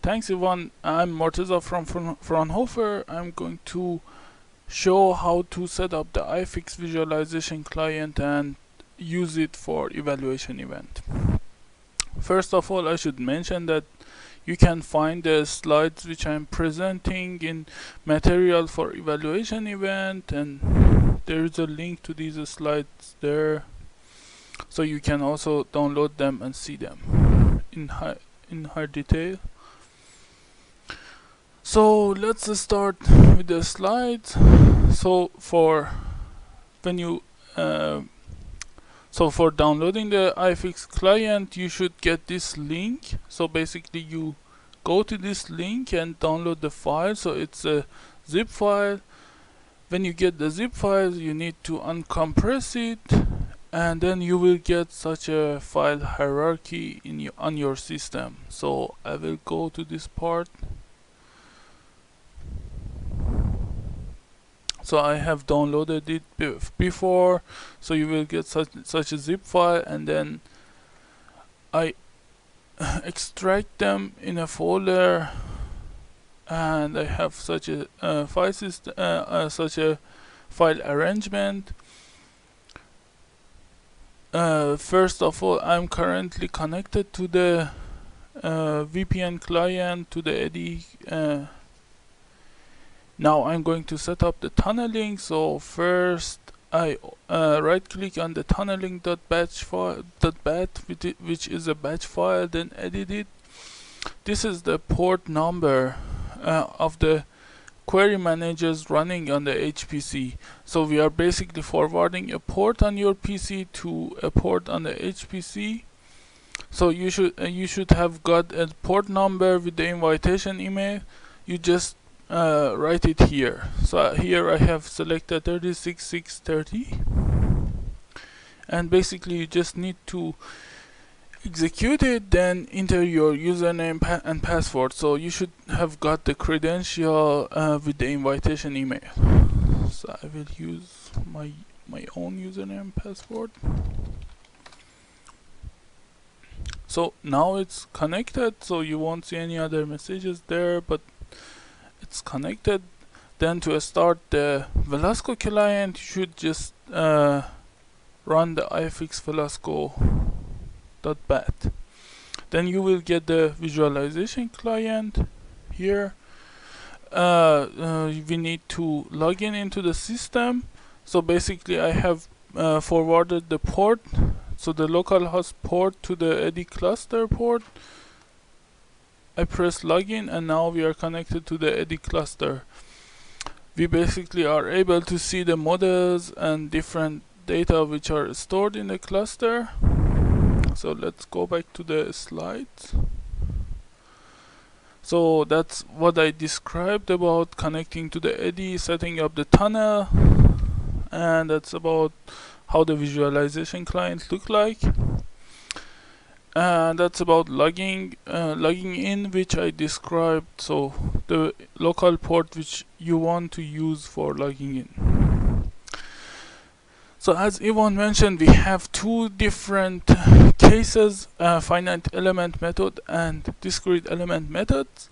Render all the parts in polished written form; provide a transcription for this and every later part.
Thanks everyone, I'm Morteza from Fraunhofer. I'm going to show how to set up the iFX visualization client and use it for evaluation event. First of all, I should mention that you can find the slides which I'm presenting in material for evaluation event, and there is a link to these slides there, so you can also download them and see them in high detail. So let's start with the slides. So for downloading the iFX client, you should get this link. So basically you go to this link and download the file. So it's a zip file. When you get the zip file, you need to uncompress it, and then you will get such a file hierarchy on your system. So I will go to this part. So I have downloaded it before, so you will get such a zip file, and then I extract them in a folder, and I have such a file system, such a file arrangement. First of all, I'm currently connected to the VPN client, to the EDI. Now I'm going to set up the tunneling. So first I right click on the tunneling.bat, which is a batch file, then edit it. This is the port number of the query managers running on the HPC. So we are basically forwarding a port on your PC to a port on the HPC. So you should have got a port number with the invitation email. You just write it here. So here I have selected 36630, and basically you just need to execute it, then enter your username and password. So you should have got the credential with the invitation email. So I will use my own username and password. So now it's connected, so you won't see any other messages there, but it's connected. Then to start the VELaSSCo client, you should just run the iFX VELaSSCo.bat. Then you will get the visualization client here. We need to log in into the system. So basically I have forwarded the port, so the localhost port, to the EDI cluster port. I press login, and now we are connected to the EDI cluster. We basically are able to see the models and different data which are stored in the cluster. So let's go back to the slides. So that's what I described about connecting to the EDI, setting up the tunnel, and that's about how the visualization client look like. And that's about logging in, which I described. So the local port which you want to use for logging in. So as Ivan mentioned, we have two different cases, finite element method and discrete element methods.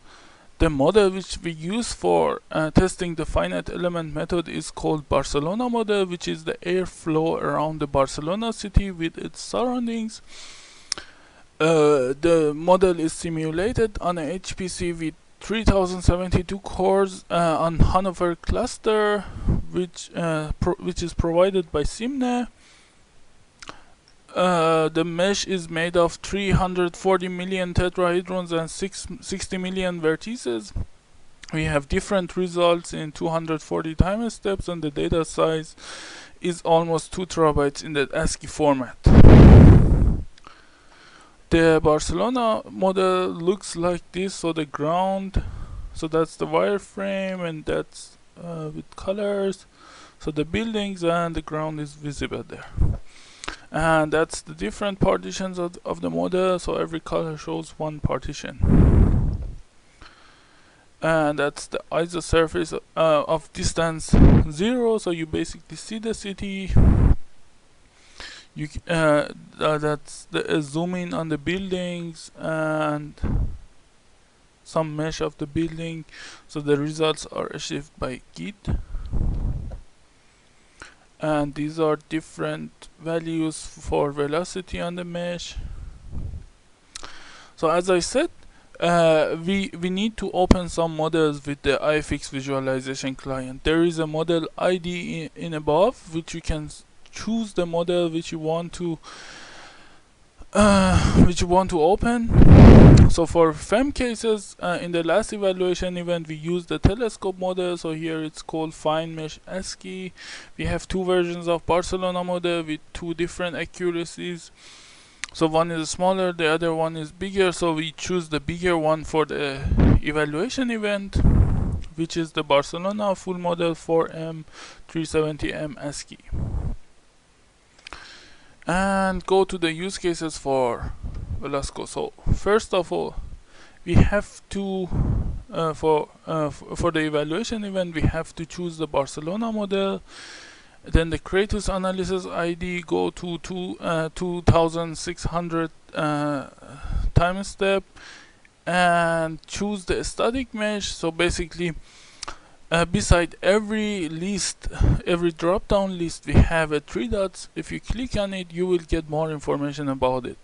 The model which we use for testing the finite element method is called Barcelona model, which is the airflow around the Barcelona city with its surroundings. The model is simulated on a HPC with 3072 cores on Hanover cluster, which is provided by Simne. The mesh is made of 340 million tetrahedrons and 60 million vertices. We have different results in 240 time steps, and the data size is almost 2 terabytes in the ASCII format. The Barcelona model looks like this. So the ground, so that's the wireframe, and that's with colors. So the buildings and the ground is visible there. And that's the different partitions of the model. So every color shows one partition. And that's the isosurface of distance 0. So you basically see the city. That's the zoom in on the buildings, and some mesh of the building. So the results are achieved by Git, and these are different values for velocity on the mesh. So as I said, we need to open some models with the iFX visualization client. There is a model ID in above, which you can choose the model which you want to open. So for FEM cases, in the last evaluation event we used the telescope model. So here it's called Fine Mesh ASCII. We have two versions of Barcelona model with two different accuracies. So one is smaller, the other one is bigger. So we choose the bigger one for the evaluation event, which is the Barcelona full model 4M 370M ASCII. And go to the use cases for VELaSSCo. So first of all, we have to for the evaluation event we have to choose the Barcelona model. Then the Kratos analysis ID, go to 2600 time step and choose the static mesh. So basically, beside every drop down list, we have a 3 dots. If you click on it, you will get more information about it.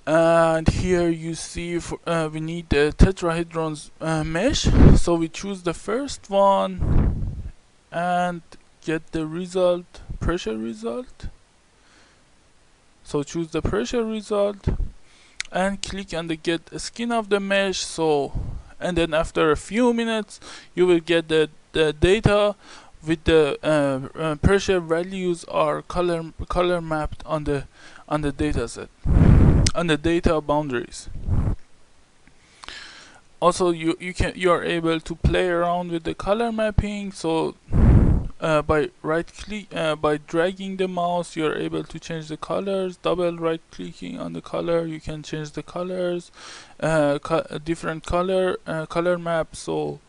And here you see we need the tetrahedrons mesh. So we choose the first one and get the result, pressure result. So choose the pressure result and click on the get skin of the mesh. So, and then after a few minutes you will get the data with the pressure values are color mapped on the data set, on the data boundaries. Also you are able to play around with the color mapping. So by by dragging the mouse, you're able to change the colors. Double right clicking on the color, you can change the colors, different color maps, so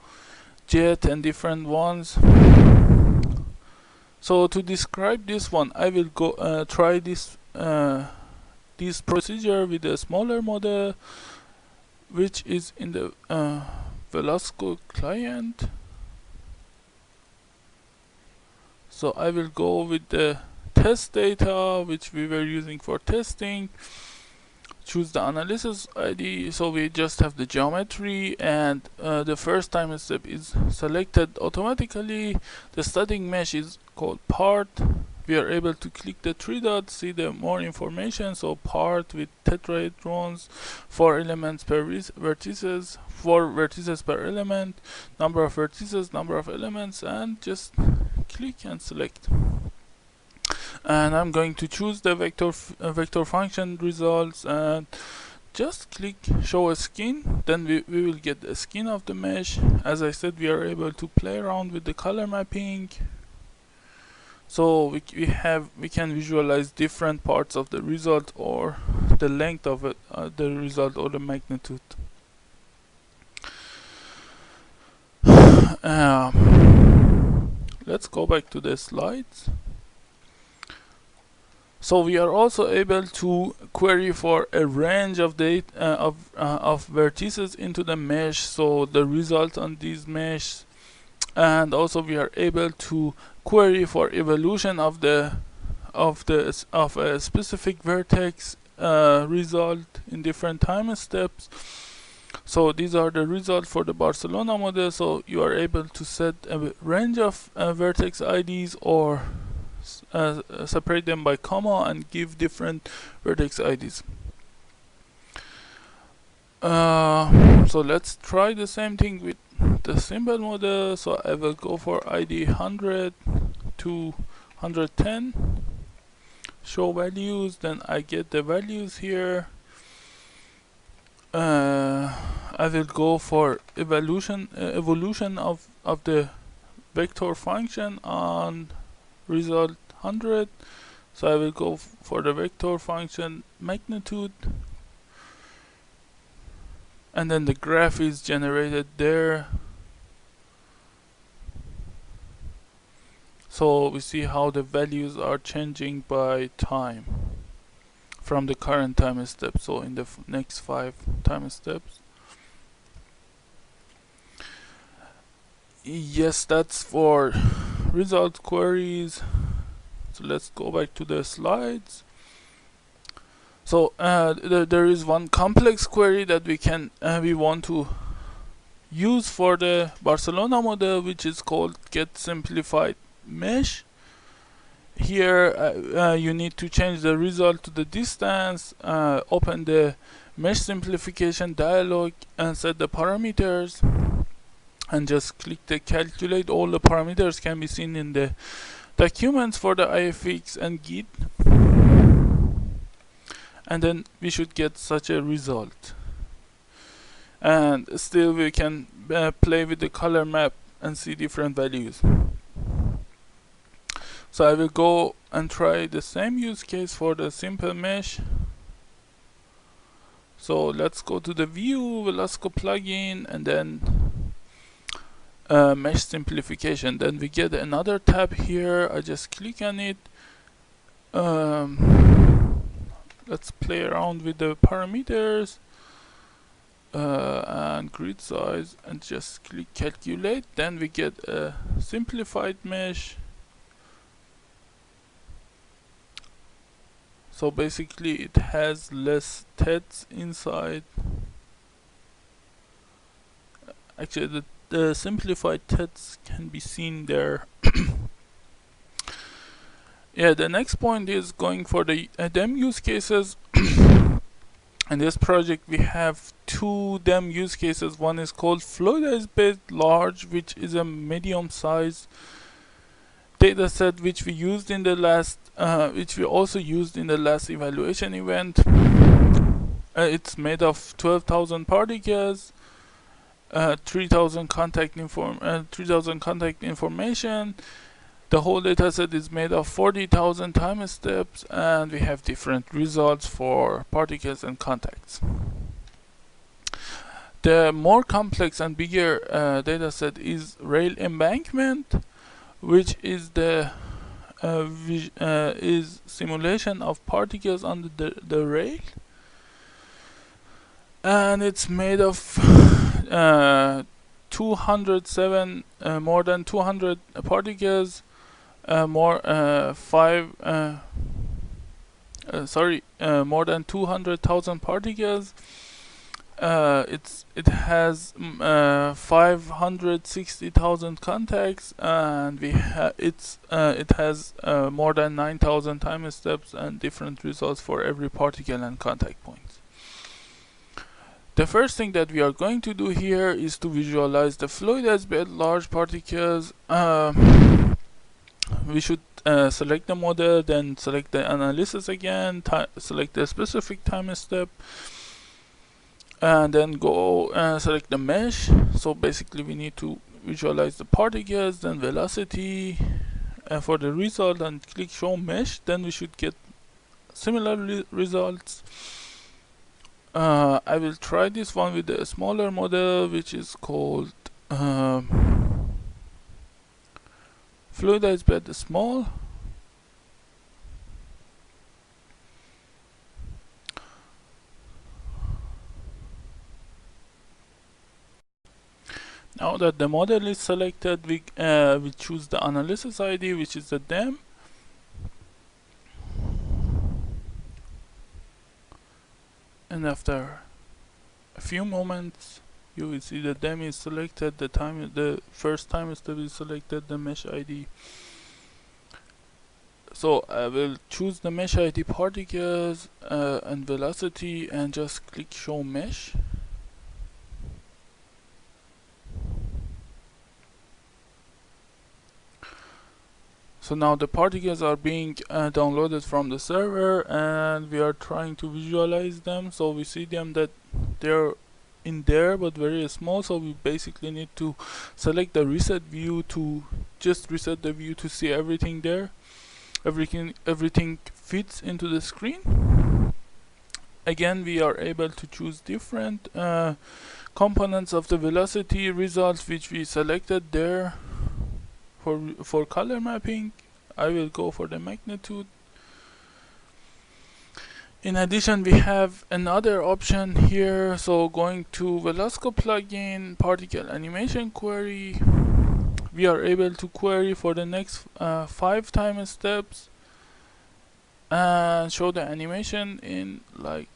jet and different ones. So to describe this one, I will go try this procedure with a smaller model, which is in the VELaSSCo client. So I will go with the test data which we were using for testing. Choose the analysis ID. So we just have the geometry, and the first time step is selected automatically. The static mesh is called part. We are able to click the 3 dots, see the more information. So part with tetrahedrons, 4 elements per vertices, 4 vertices per element, number of vertices, number of elements, and just click and select. And I'm going to choose the vector function results and just click show a skin. Then we will get the skin of the mesh. As I said, we are able to play around with the color mapping. So we can visualize different parts of the result, or the length of it, the result, or the magnitude. Let's go back to the slides. So we are also able to query for a range of data of vertices into the mesh. So the result on these mesh, and also we are able to query for evolution of a specific vertex result in different time steps. So these are the results for the Barcelona model. So you are able to set a range of vertex IDs, or separate them by comma and give different vertex IDs. So let's try the same thing with the simple model. So I will go for ID 100 to 110, show values, then I get the values here. I will go for evolution of the vector function on result 100. So I will go for the vector function magnitude, and then the graph is generated there. So we see how the values are changing by time from the current time step. So in the next 5 time steps. Yes, that's for result queries. So let's go back to the slides. So there is one complex query that we want to use for the Barcelona model, which is called get simplified mesh. Here you need to change the result to the distance, open the mesh simplification dialog and set the parameters, and just click the calculate. All the parameters can be seen in the documents for the iFX and Git, and then we should get such a result. And still we can play with the color map and see different values. So I will go and try the same use case for the simple mesh. So let's go to the view VELaSSCo plugin and then mesh simplification. Then we get another tab here. I just click on it. Let's play around with the parameters and grid size and just click calculate. Then we get a simplified mesh. So basically it has less tests inside. Actually the simplified tests can be seen there. Yeah, the next point is going for the DEM use cases. In this project we have two DEM use cases. One is called FluidizedBed large, which is a medium size data set which we used in the last which we also used in the last evaluation event. It's made of 12,000 particles, 3,000 contact information. The whole dataset is made of 40,000 time steps, and we have different results for particles and contacts. The more complex and bigger dataset is rail embankment, which is the is simulation of particles on the rail, and it's made of 207 more than 200 particles, more than 200,000 particles. It has 560,000 contacts, and it has more than 9,000 time steps and different results for every particle and contact point. The first thing that we are going to do here is to visualize the FluidizedBed large particles. We should select the model, then select the analysis again, select the specific time step, and then go select the mesh. So basically we need to visualize the particles, then velocity for the result, and click show mesh. Then we should get similar results. I will try this one with a smaller model, which is called FluidizedBed small. Now that the model is selected, we choose the analysis ID, which is the DEM. And after a few moments, you will see the DEM is selected, the first time step is selected, the mesh ID. So I will choose the mesh ID particles and velocity, and just click show mesh. So now the particles are being downloaded from the server, and we are trying to visualize them. So we see them that they're in there but very small, so we basically need to select the reset view to just reset the view to see everything there. Everything fits into the screen. Again, we are able to choose different components of the velocity results which we selected there. For color mapping, I will go for the magnitude. In addition, we have another option here. So going to VELaSSCo plugin, particle animation query, we are able to query for the next 5 time steps and show the animation in like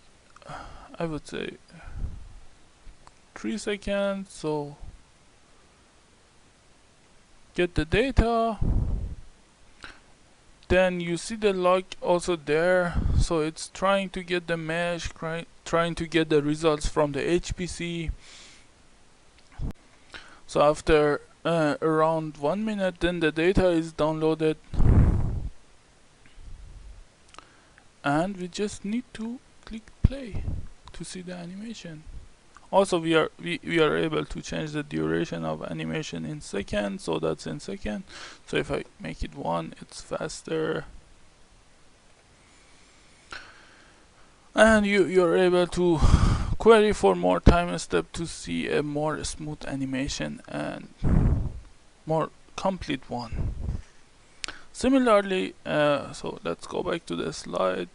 I would say 3 seconds. So get the data, then you see the log also there, so it's trying to get the mesh, trying to get the results from the HPC. So after around 1 minute, then the data is downloaded, and we just need to click play to see the animation. Also we are able to change the duration of animation in seconds, so that's in second. So if I make it 1, it's faster, and you're able to query for more time step to see a more smooth animation and more complete one. Similarly, so let's go back to the slide.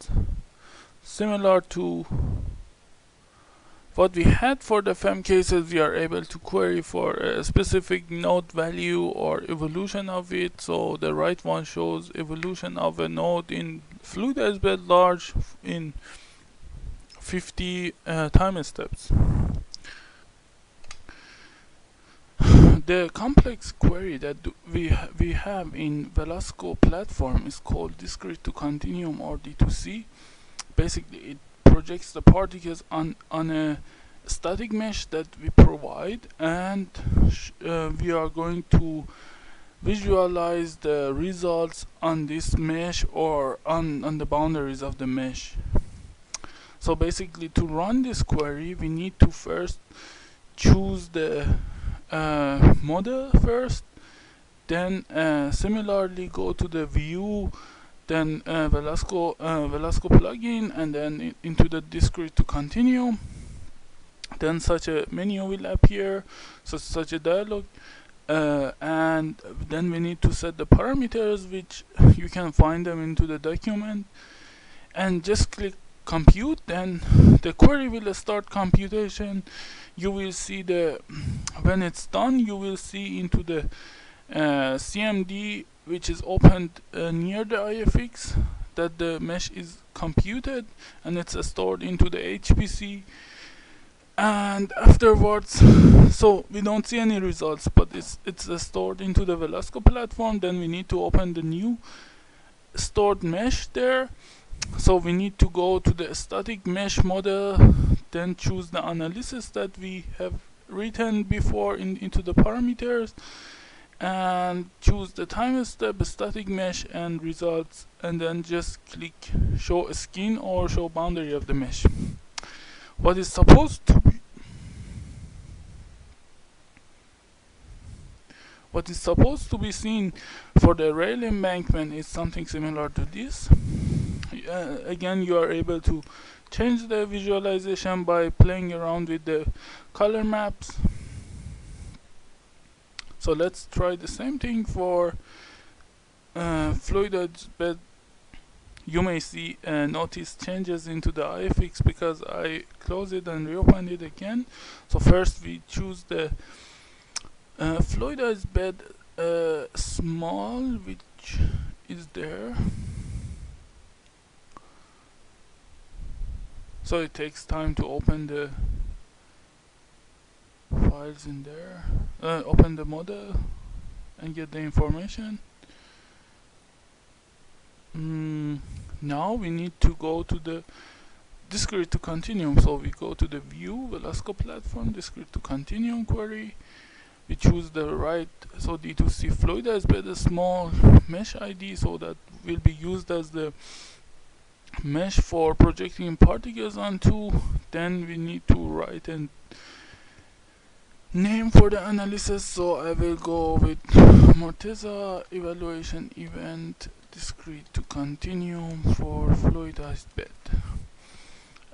Similar to what we had for the FEM cases, we are able to query for a specific node value or evolution of it. So the right one shows evolution of a node in FluidizedBed large in 50 time steps. The complex query that we have in VELaSSCo platform is called Discrete to Continuum, or D2C. Basically, it projects the particles on a static mesh that we provide, and we are going to visualize the results on this mesh or on the boundaries of the mesh. So basically, to run this query, we need to first choose the model first, then similarly go to the view, then VELaSSCo plugin, and then into the Discrete to Continuum. Then such a menu will appear, so such a dialog, and then we need to set the parameters, which you can find them into the document, and just click compute. Then the query will start computation. You will see when it's done, you will see into the CMD, which is opened near the iFX, that the mesh is computed and it's stored into the HPC. And afterwards, so we don't see any results, but it's stored into the VELaSSCo platform. Then we need to open the new stored mesh there. So we need to go to the static mesh model, then choose the analysis that we have written before into the parameters, and choose the time step, static mesh, and results, and then just click show skin or show boundary of the mesh. What is supposed to be seen for the rail embankment is something similar to this. Again, you are able to change the visualization by playing around with the color maps. So let's try the same thing for FluidizedBed. You may see notice changes into the iFX because I close it and reopen it again. So first we choose the FluidizedBed small, which is there. So it takes time to open the files in there, open the model and get the information. Now we need to go to the Discrete to Continuum. So we go to the view, VELaSSCo platform, Discrete to Continuum query. We choose the right, so D2C FluidizedBed small mesh ID, so that will be used as the mesh for projecting particles onto. Then we need to write a name for the analysis, so I will go with Morteza evaluation event Discrete to Continuum for FluidizedBed,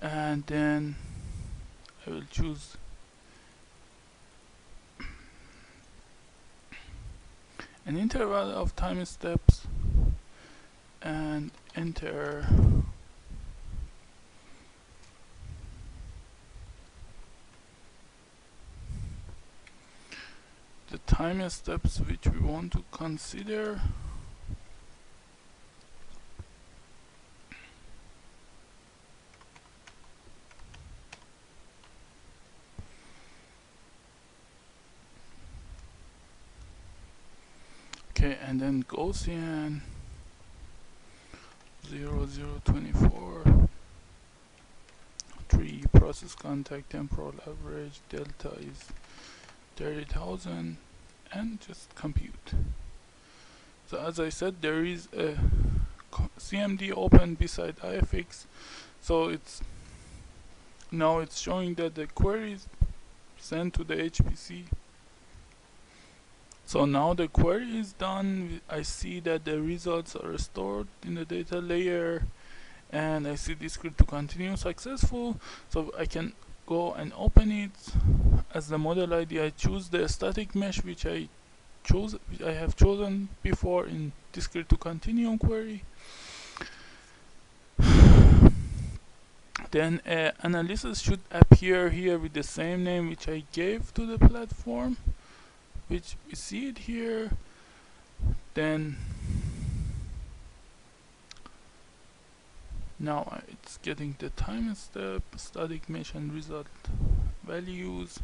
and then I will choose an interval of time steps and enter the time steps which we want to consider. Okay, and then Gaussian 0, 0, 24, 3, process contact, temporal average, delta is 30,000, and just compute. So as I said, there is a CMD open beside iFX, so now it's showing that the query is sent to the HPC. So now the query is done. I see that the results are stored in the data layer, and I see discrete to continue successful. So I can go and open it. As the model ID, I choose the static mesh which I have chosen before in discrete to continuum query. Then analysis should appear here with the same name which I gave to the platform, which we see it here. Then now it's getting the time step, static mesh and result values.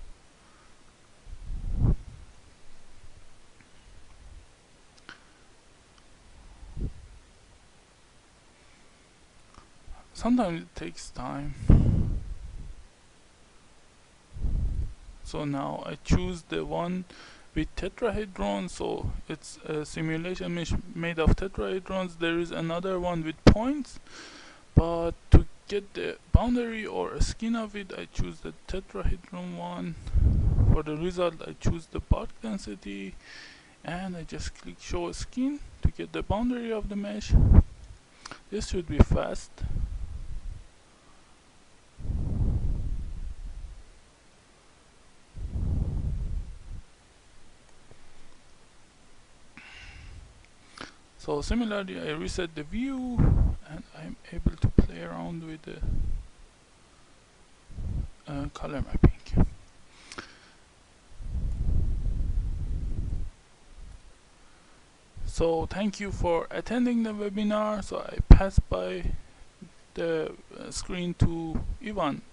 Sometimes it takes time. So now I choose the one with tetrahedron, so it's a simulation mesh made of tetrahedrons. There is another one with points, but to get the boundary or a skin of it, I choose the tetrahedron one. For the result, I choose the bulk density, and I just click show a skin to get the boundary of the mesh. This should be fast. So similarly, I reset the view, and I'm able to play around with the color mapping. So thank you for attending the webinar. So I pass by the screen to Ivan.